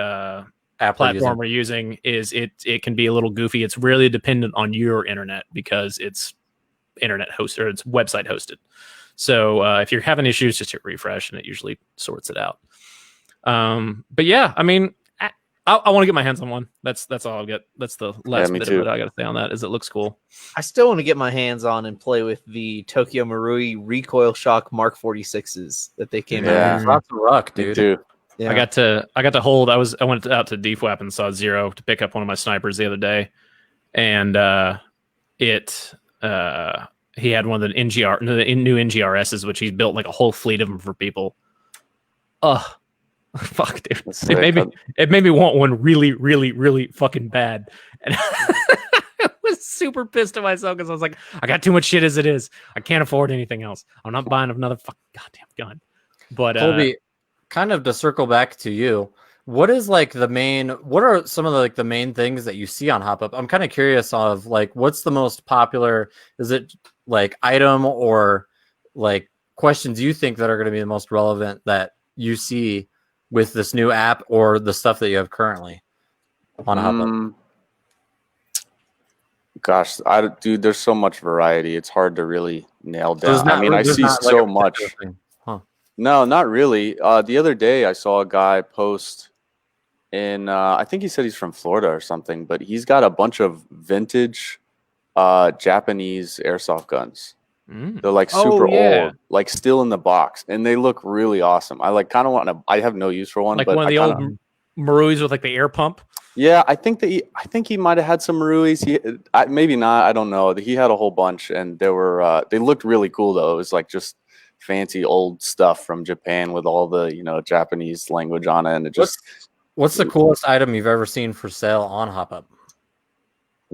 platform we're using, is it can be a little goofy. It's really dependent on your internet because it's internet hosted or it's website hosted. So if you're having issues, just hit refresh and it usually sorts it out. But yeah, I mean, I want to get my hands on one. That's all I'll get. That's the last bit of what I got to say on that. Is it looks cool. I still want to get my hands on and play with the Tokyo Marui Recoil Shock Mark 46s that they came out with. Lots of rock, dude. Too. Yeah. I got to hold. I went out to DFWAP and saw Zero to pick up one of my snipers the other day, and he had one of the new NGRSs, which he's built like a whole fleet of them for people. Fuck, dude. It made me want one really, really, really fucking bad. And I was super pissed at myself because I was like, I got too much shit as it is. I can't afford anything else. I'm not buying another fucking goddamn gun. But Colby, kind of to circle back to you, what are some of the main things that you see on Hop Up? I'm kind of curious of what's the most popular, is it item or questions you think that are going to be the most relevant that you see with this new app or the stuff that you have currently on Hop Up? Gosh, dude, there's so much variety. It's hard to really nail down. I see so much. Huh. No, not really. The other day I saw a guy post in, I think he said he's from Florida or something, but he's got a bunch of vintage Japanese airsoft guns. They're super old, still in the box, and they look really awesome. I kind of want to. I have no use for one, but one of the old Maruis with the air pump. Yeah, I think he might have had some Maruis. Maybe not. I don't know. He had a whole bunch, and they looked really cool though. It was just fancy old stuff from Japan with all the Japanese language on it, and it just. What's the coolest item you've ever seen for sale on Hop Up?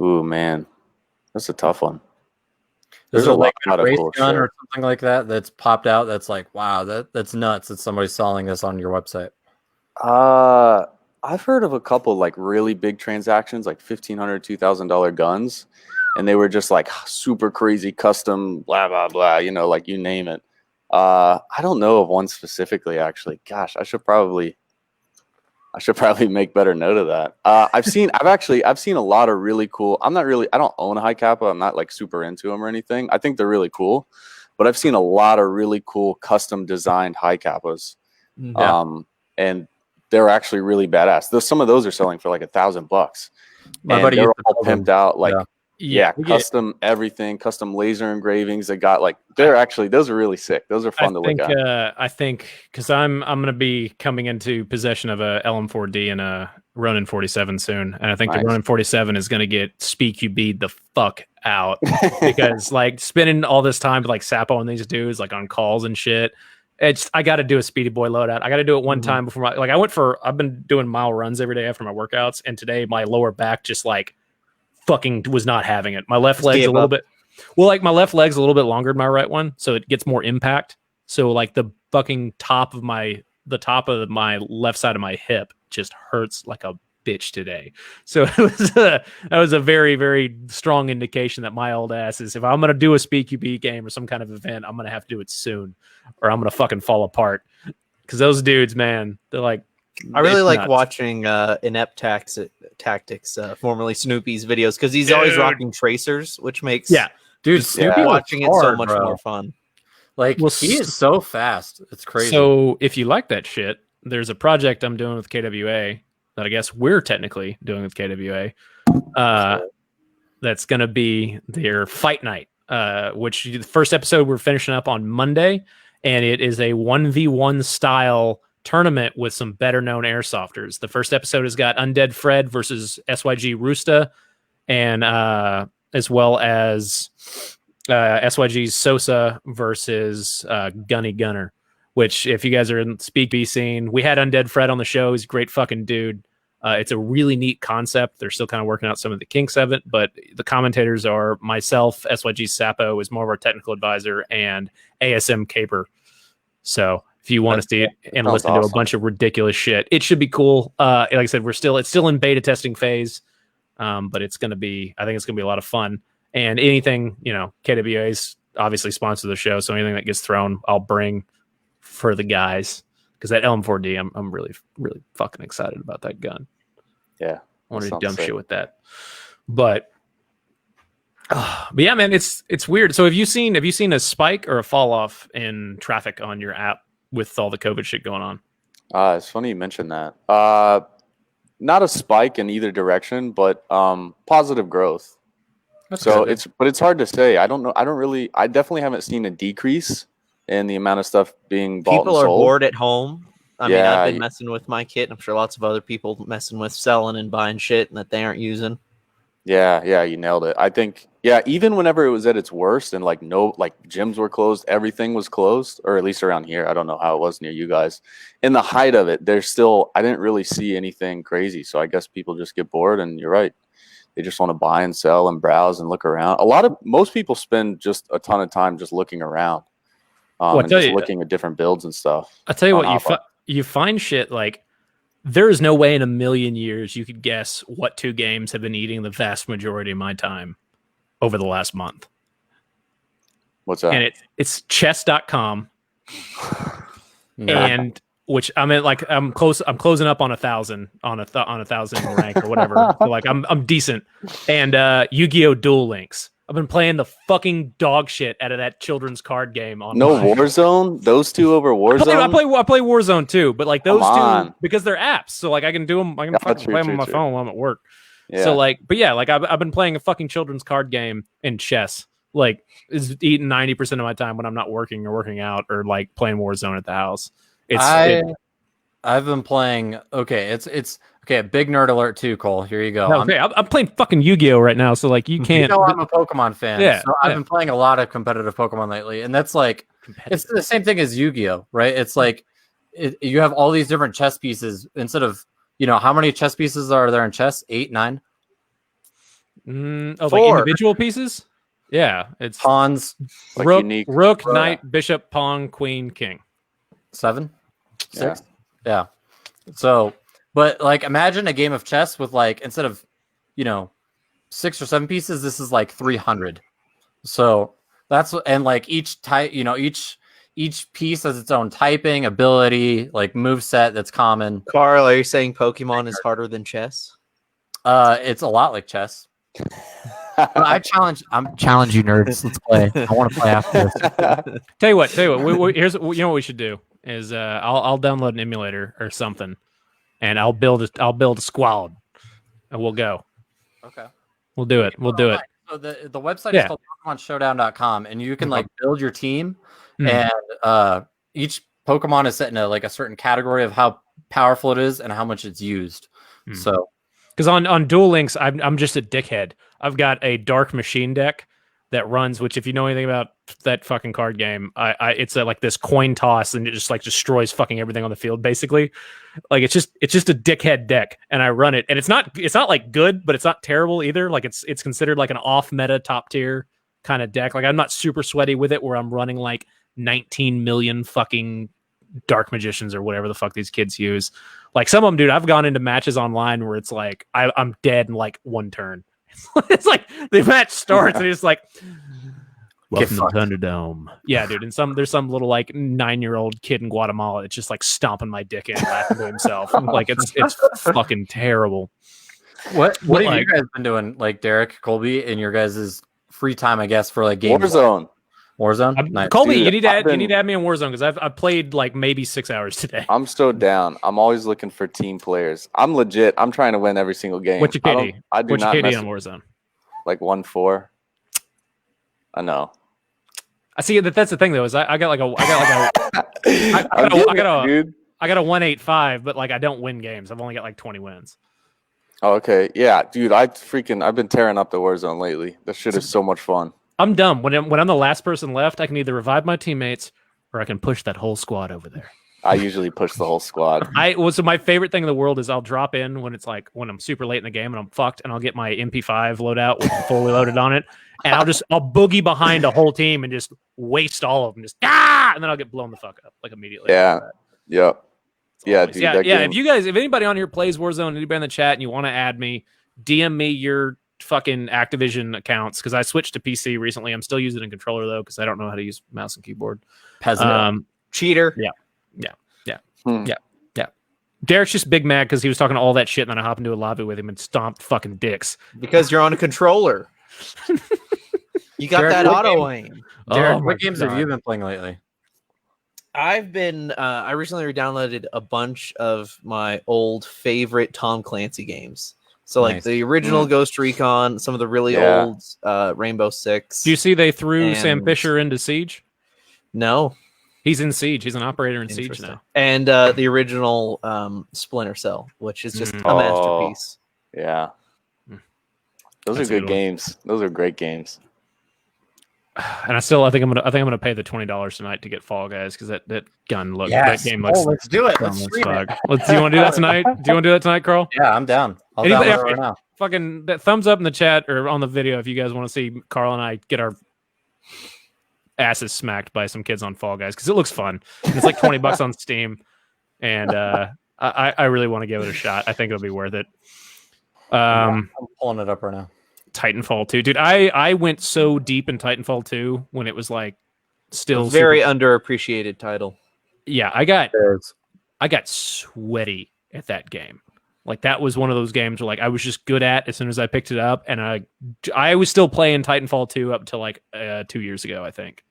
Ooh, man, that's a tough one. There's a like a race gun or something like that that's popped out. That's like, wow, that's nuts. That somebody's selling this on your website. I've heard of a couple like really big transactions, like $1,500, $2,000 guns, and they were just like super crazy custom, blah blah blah. You know, like you name it. I don't know of one specifically. Actually, gosh, I should probably make better note of that. I've seen a lot of really cool. I don't own a high kappa. I'm not like super into them or anything. I think they're really cool, but I've seen a lot of really cool custom designed high kappas. Yeah. And they're actually really badass. Some of those are selling for like $1,000. My buddy, they're all pimped out, like custom everything, custom laser engravings. They got like those are really sick. Those are fun to look at. I think because I'm gonna be coming into possession of a LM4D and a Ronin 47 soon, and I think the Ronin 47 is gonna get Speak You Bead the fuck out because like spending all this time like Sapo and these dudes like on calls and shit. I got to do a Speedy Boy loadout. I got to do it one time before I've been doing mile runs every day after my workouts, and today my lower back just like fucking was not having it. My left leg's a little bit, my left leg's a little bit longer than my right one, so it gets more impact. So like the fucking top of my left side of my hip just hurts like a bitch today. So that was a very, very strong indication that my old ass is, if I'm gonna do a Speak UB game or some kind of event, I'm gonna have to do it soon, or I'm gonna fucking fall apart. Because those dudes, man, they're like, I really like watching Inept Tactics, formerly Snoopy's videos, because he's always rocking tracers, which makes Snoopy watching it so much more fun. Like, he is so fast, it's crazy. So if you like that shit, there's a project I'm doing with KWA that I guess we're technically doing with KWA. That's going to be their fight night, which the first episode we're finishing up on Monday, and it is a 1v1 style tournament with some better known airsofters. The first episode has got Undead Fred versus SYG Roosta, and as well as SYG's Sosa versus Gunny Gunner. Which, if you guys are in the Speak B scene, we had Undead Fred on the show. He's a great fucking dude. It's a really neat concept. They're still kind of working out some of the kinks of it, but the commentators are myself, SYG Sapo is more of our technical advisor, and ASM Caper. So if you want to see it and listen to a bunch of ridiculous shit, it should be cool. Like I said, it's still in beta testing phase, but I think it's going to be a lot of fun. And anything, KWA's obviously sponsor the show, so anything that gets thrown, I'll bring for the guys, because that LM4D, I'm really, really fucking excited about that gun. Yeah, I want to do dumb shit with that. But yeah, man, it's weird. So have you seen a spike or a fall off in traffic on your app with all the COVID shit going on? It's funny you mentioned that. Not a spike in either direction, but positive growth. That's good. It's hard to say. I don't know. I definitely haven't seen a decrease in the amount of stuff being bought People and are sold. Bored at home. I mean, I've been messing with my kit. I'm sure lots of other people messing with selling and buying shit that they aren't using. Yeah, you nailed it. I think, even whenever it was at its worst and gyms were closed, everything was closed, or at least around here. I don't know how it was near you guys. In the height of it, I didn't really see anything crazy. So I guess people just get bored, and you're right. They just want to buy and sell and browse and look around. Most people spend just a ton of time just looking around. Looking at different builds and stuff. I'll tell you what, you find shit like, there is no way in a million years you could guess what two games have been eating the vast majority of my time over the last month. What's that? And it's chess.com. And which I'm closing up on 1,000 on a 1,000 rank or whatever. So I'm decent. And Yu-Gi-Oh! Duel Links. I've been playing the fucking dog shit out of that children's card game on Warzone. Those two over Warzone. I play Warzone too, but like those two, because they're apps, so like I can do them. I can play them on my phone while I'm at work. Yeah. So I've been playing a fucking children's card game in chess. Like, is eating 90% of my time when I'm not working or working out or like playing Warzone at the house. I've been playing. It's okay. Big nerd alert too, Cole. Here you go. Okay, I'm playing fucking Yu-Gi-Oh right now, so like you can't. I'm a Pokemon fan. Yeah, so I've been playing a lot of competitive Pokemon lately, and that's like it's the same thing as Yu-Gi-Oh, right? It's like you have all these different chess pieces instead of how many chess pieces are there in chess? 8, 9. Like individual pieces. Yeah, it's pawns. Like rook, unique. rook, knight, bishop, pawn, queen, king. 7, 6. Yeah. So, but like, imagine a game of chess with like instead of 6 or 7 pieces, this is like 300. So that's and like each type, each piece has its own typing ability, like move set that's common. Carl, are you saying Pokemon is harder than chess? It's a lot like chess. I'm challenge you nerds. Let's play. I want to play after this. Tell you what. Here's what we should do is I'll download an emulator or something, and I'll build a squad, and we'll go. Okay. We'll do it. We'll do it. So the website is called PokemonShowdown.com, and you can like build your team, and each Pokemon is set in a certain category of how powerful it is and how much it's used. So, because on Duel Links, I'm just a dickhead. I've got a Dark Machine deck that runs, which if you know anything about that fucking card game, it's like this coin toss, and it just like destroys fucking everything on the field, basically. Like it's just a dickhead deck, and I run it, and it's not like good, but it's not terrible either. Like it's considered like an off meta top tier kind of deck. Like I'm not super sweaty with it, where I'm running like 19 million fucking Dark Magicians or whatever the fuck these kids use. Like some of them, dude, I've gone into matches online where it's like I'm dead in like one turn. It's like the match starts and it's like, welcome to Thunderdome. Yeah, dude. And there's some little like 9-year-old kid in Guatemala that's just like stomping my dick in, laughing to himself. Like it's fucking terrible. What have you guys been doing, like Derek, Colby, in your guys' free time? I guess for like games. Warzone. Nice. Colby, dude, you need to add me on Warzone because I've played like maybe 6 hours today. I'm still down. I'm always looking for team players. I'm legit. I'm trying to win every single game. What's your KD? I do What's not your KD mess on Warzone? Like 1-4. I know. I see that. That's the thing though. Is I got a 185, but like I don't win games. I've only got like 20 wins. Oh, okay. Yeah, dude. I've been tearing up the Warzone lately. This shit is so much fun. I'm dumb. When I'm the last person left, I can either revive my teammates or I can push that whole squad over there. I usually push the whole squad. So my favorite thing in the world is I'll drop in when it's like when I'm super late in the game and I'm fucked, and I'll get my MP5 loadout with fully loaded on it, and I'll boogie behind a whole team and just waste all of them, and then I'll get blown the fuck up like immediately. Yeah. Yep. Yeah, dude. Yeah. If anybody on here plays Warzone, anybody in the chat, and you want to add me, DM me your fucking Activision accounts because I switched to PC recently. I'm still using a controller though because I don't know how to use mouse and keyboard. Cheater. Yeah. Derek's just big mad because he was talking all that shit, and then I hop into a lobby with him and stomped fucking dicks. Because you're on a controller. You got Derek, that auto aim. Derek, what games have you been playing lately? I've been I recently re-downloaded a bunch of my old favorite Tom Clancy games. So like the original Ghost Recon, some of the really old Rainbow Six. Do you see they threw Sam Fisher into Siege? No. He's in Siege. He's an operator in Siege now. And the original Splinter Cell, which is just a masterpiece. Yeah. Those are good games. Those are great games. And I think I'm gonna pay the $20 tonight to get Fall Guys because that game looks. Let's do it. Let's stream it. Do you want to do that tonight? Do you want to do that tonight, Carl? Yeah, I'm down. I'll download it right now. Fucking thumbs up in the chat or on the video if you guys want to see Carl and I get our asses smacked by some kids on Fall Guys because it looks fun. And it's like $20 on Steam, and I really want to give it a shot. I think it'll be worth it. I'm pulling it up right now. Titanfall 2, dude. I went so deep in Titanfall 2 when it was like still very underappreciated title. Yeah, I got sweaty at that game. Like that was one of those games where like I was just good at as soon as I picked it up, and I was still playing Titanfall 2 up to like 2 years ago, I think.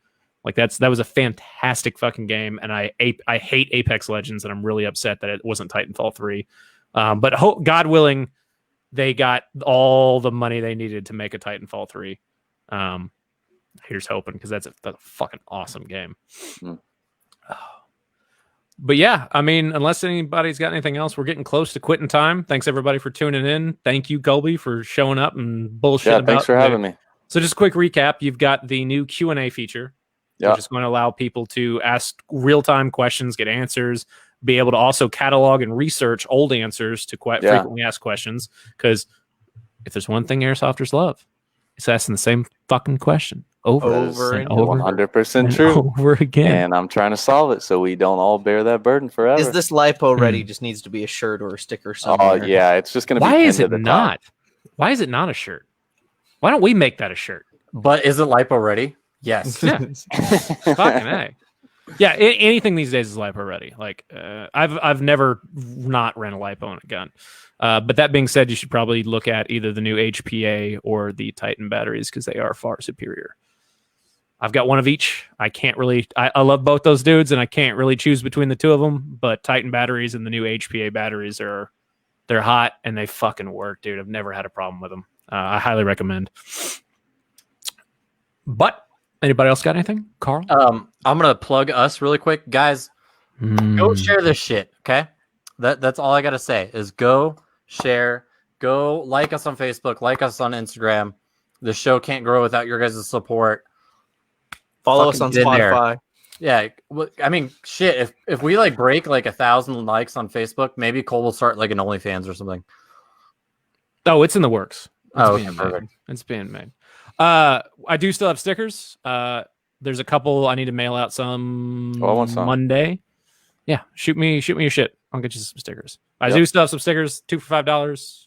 Like that was a fantastic fucking game, and I hate Apex Legends, and I'm really upset that it wasn't Titanfall 3. But God willing, they got all the money they needed to make a Titanfall 3. Here's hoping, because that's a fucking awesome game. But yeah, I mean, unless anybody's got anything else, we're getting close to quitting time. Thanks everybody for tuning in. Thank you, Colby, for showing up and bullshit about. Thanks for having me. So just a quick recap. You've got the new Q&A feature, which is going to allow people to ask real-time questions, get answers, be able to also catalog and research old answers to quite frequently asked questions. Because if there's one thing airsofters love, is asking the same fucking question over and over. 100% true. Over again. And I'm trying to solve it so we don't all bear that burden forever. Is this lipo ready? Just needs to be a shirt or a sticker somewhere. Oh yeah, it's just gonna be. Why is it not? Why is it not a shirt? Why don't we make that a shirt? But is it lipo ready? Yes. Yeah. Fucking A. Yeah, anything these days is lipo ready. Like I've never not ran a lipo on a gun. But that being said, you should probably look at either the new HPA or the Titan batteries because they are far superior. I've got one of each. I can't really. I love both those dudes, and I can't really choose between the two of them. But Titan batteries and the new HPA batteries they're hot and they fucking work, dude. I've never had a problem with them. I highly recommend. But anybody else got anything, Carl? I'm gonna plug us really quick, guys. Go share this shit, okay? That's all I gotta say is go share, go like us on Facebook, like us on Instagram. The show can't grow without your guys' support. Follow us on Spotify. Yeah, I mean, shit. If we like break like 1,000 likes on Facebook, maybe Cole will start like an OnlyFans or something. Oh, it's in the works. Perfect. It's being made. I do still have stickers. There's a couple I need to mail out some Monday. Yeah, shoot me your shit. I'll get you some stickers. I do still have some stickers, 2 for $5.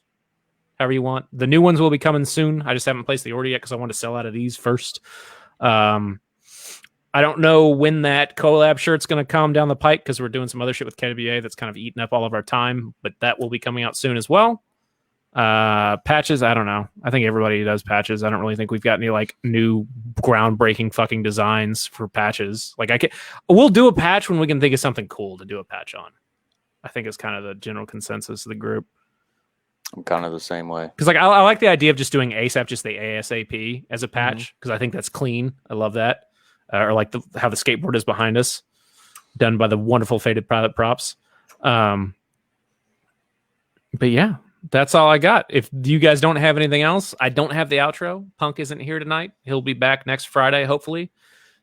However you want. The new ones will be coming soon. I just haven't placed the order yet because I want to sell out of these first. I don't know when that collab shirt's going to come down the pike because we're doing some other shit with KWA that's kind of eating up all of our time, but that will be coming out soon as well. Patches, I don't know. I think everybody does patches. I don't really think we've got any like new groundbreaking fucking designs for patches. Like we'll do a patch when we can think of something cool to do a patch on. I think it's kind of the general consensus of the group. I'm kind of the same way. Because like I like the idea of just doing ASAP, just the ASAP as a patch, because I think that's clean. I love that. Or like how the skateboard is behind us, done by the wonderful Faded Pilot props. But yeah, that's all I got. If you guys don't have anything else, I don't have the outro. Punk isn't here tonight. He'll be back next Friday, hopefully.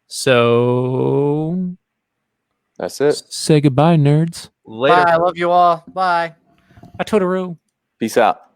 So that's it. Say goodbye, nerds. Later. Bye. I love you all. Bye. Totoro. Peace out.